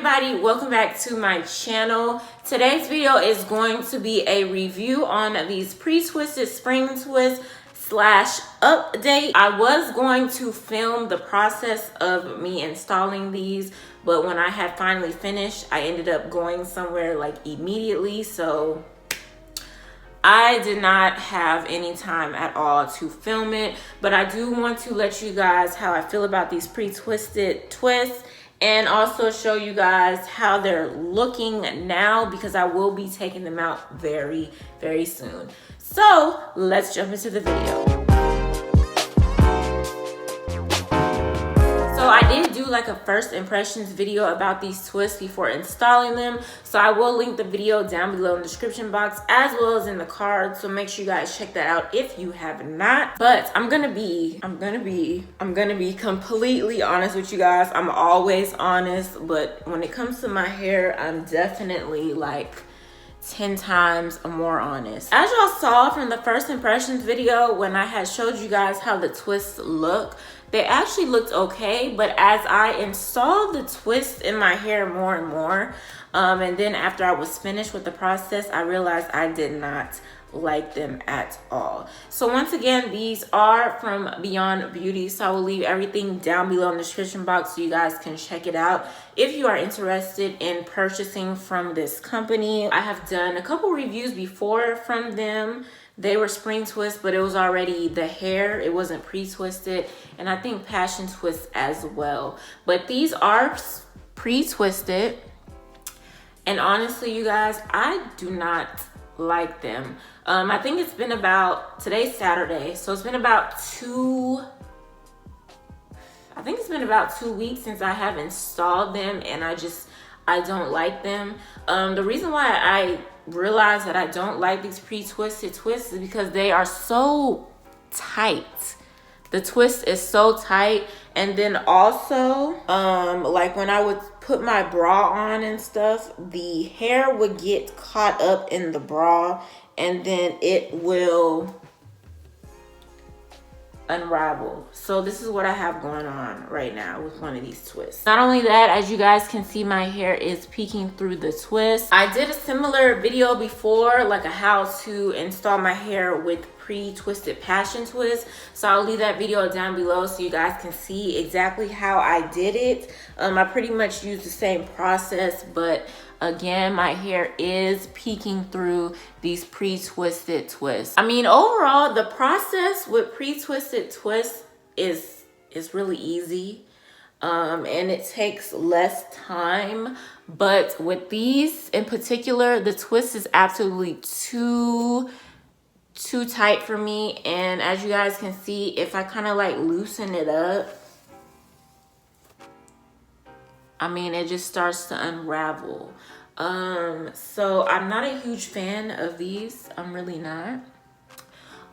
everybody, welcome back to my channel. Today's video is going to be a review on these pre-twisted spring twist slash update. I was going to film the process of me installing these, but when I had finally finished, I ended up going somewhere like immediately, so I did not have any time at all to film it. But I do want to let you guys how I feel about these pre-twisted twists, and also show you guys how they're looking now, because I will be taking them out very, very soon. So let's jump into the video. So I did do like a first impressions video about these twists before installing them. So I will link the video down below in the description box as well as in the card. So make sure you guys check that out if you have not. But I'm gonna be completely honest with you guys. I'm always honest, but when it comes to my hair, I'm definitely like 10 times more honest. As y'all saw from the first impressions video, when I had showed you guys how the twists look, they actually looked okay, but as I installed the twist in my hair more and more, and then after I was finished with the process, I realized I did not like them at all. So once again, these are from Beyond Beauty, so I will leave everything down below in the description box so you guys can check it out if you are interested in purchasing from this company. I have done a couple reviews before from them. They were spring twists, but it was already the hair, it wasn't pre-twisted, and I think passion twist as well. But these are pre-twisted, and honestly you guys, I do not like them. I think it's been about, today's Saturday, so it's been about 2 weeks since I have installed them, and I don't like them. The reason why I realized that I don't like these pre-twisted twists is because they are so tight. The twist is so tight, and then also like when I would put my bra on and stuff, the hair would get caught up in the bra and then it will unravel. So this is what I have going on right now with one of these twists. Not only that, as you guys can see, my hair is peeking through the twist. I did a similar video before, like a how to install my hair with pre-twisted passion twist, so I'll leave that video down below so you guys can see exactly how I did it. I pretty much used the same process, but again, my hair is peeking through these pre-twisted twists. I mean, overall, the process with pre-twisted twists is really easy, and it takes less time. But with these in particular, the twist is absolutely too tight for me. And as you guys can see, if I kind of like loosen it up, I mean, it just starts to unravel. So I'm not a huge fan of these. I'm really not.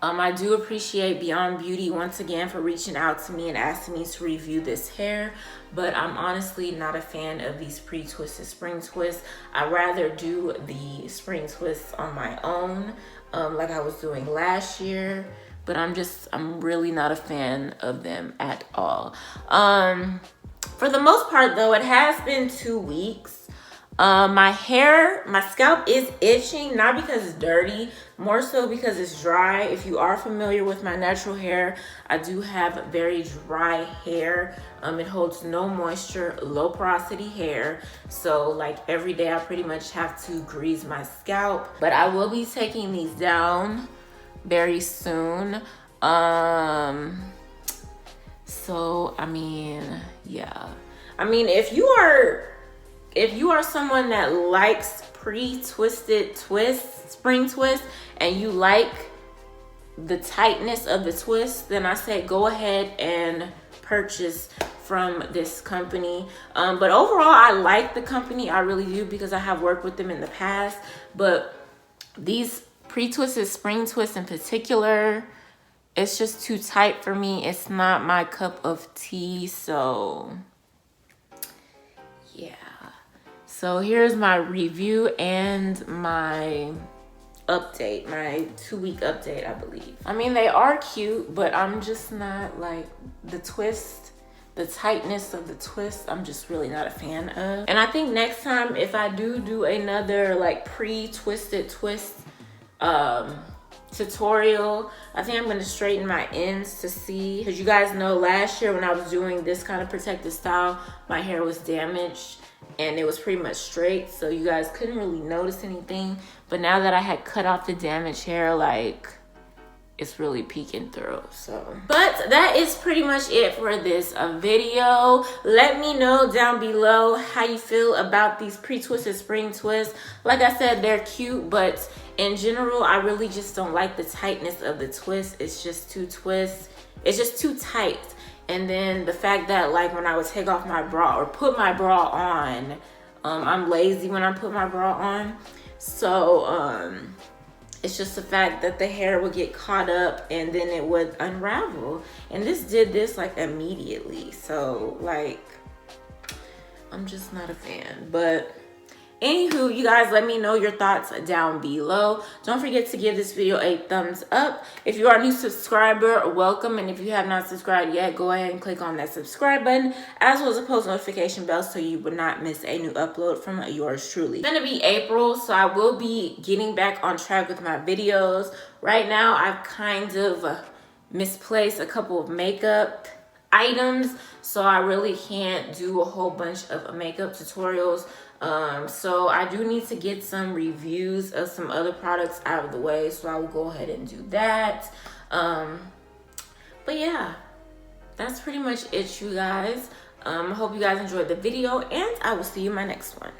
I do appreciate Beyond Beauty once again for reaching out to me and asking me to review this hair, but I'm honestly not a fan of these pre-twisted spring twists. I'd rather do the spring twists on my own, like I was doing last year, but I'm really not a fan of them at all. For the most part though, it has been 2 weeks. My scalp is itching, not because it's dirty, more so because it's dry. If you are familiar with my natural hair, I do have very dry hair. It holds no moisture, low porosity hair. So like every day I pretty much have to grease my scalp, but I will be taking these down very soon. So I mean, yeah. I mean, if you are someone that likes pre-twisted twists, spring twists, and you like the tightness of the twist, then I say go ahead and purchase from this company. But overall, I like the company. I really do, because I have worked with them in the past. But these pre-twisted spring twists in particular, it's just too tight for me. It's not my cup of tea, so yeah. So here's my review and my update, my 2-week update, I believe. I mean, they are cute, but I'm just not like the twist. the tightness of the twist, I'm just really not a fan of. And I think next time, if I do another like pre-twisted twist tutorial, I think I'm gonna straighten my ends to see, because you guys know last year when I was doing this kind of protective style, my hair was damaged and it was pretty much straight, so you guys couldn't really notice anything. But now that I had cut off the damaged hair, like, it's really peeking through. So, but that is pretty much it for this video. Let me know down below how you feel about these pre-twisted spring twists. Like I said, they're cute, but in general, I really just don't like the tightness of the twist. It's just too tight. And then the fact that, like, when I would take off my bra or put my bra on, I'm lazy when I put my bra on. So, it's just the fact that the hair would get caught up and then it would unravel. And this did this like immediately. So, like, I'm just not a fan. But anywho, you guys, let me know your thoughts down below. Don't forget to give this video a thumbs up. If you are a new subscriber, welcome. And if you have not subscribed yet, go ahead and click on that subscribe button, as well as the post notification bell, so you would not miss a new upload from yours truly. It's gonna be April, so I will be getting back on track with my videos. Right now, I've kind of misplaced a couple of makeup items, so I really can't do a whole bunch of makeup tutorials. So I do need to get some reviews of some other products out of the way, so I will go ahead and do that. But yeah, that's pretty much it, you guys. I hope you guys enjoyed the video, and I will see you in my next one.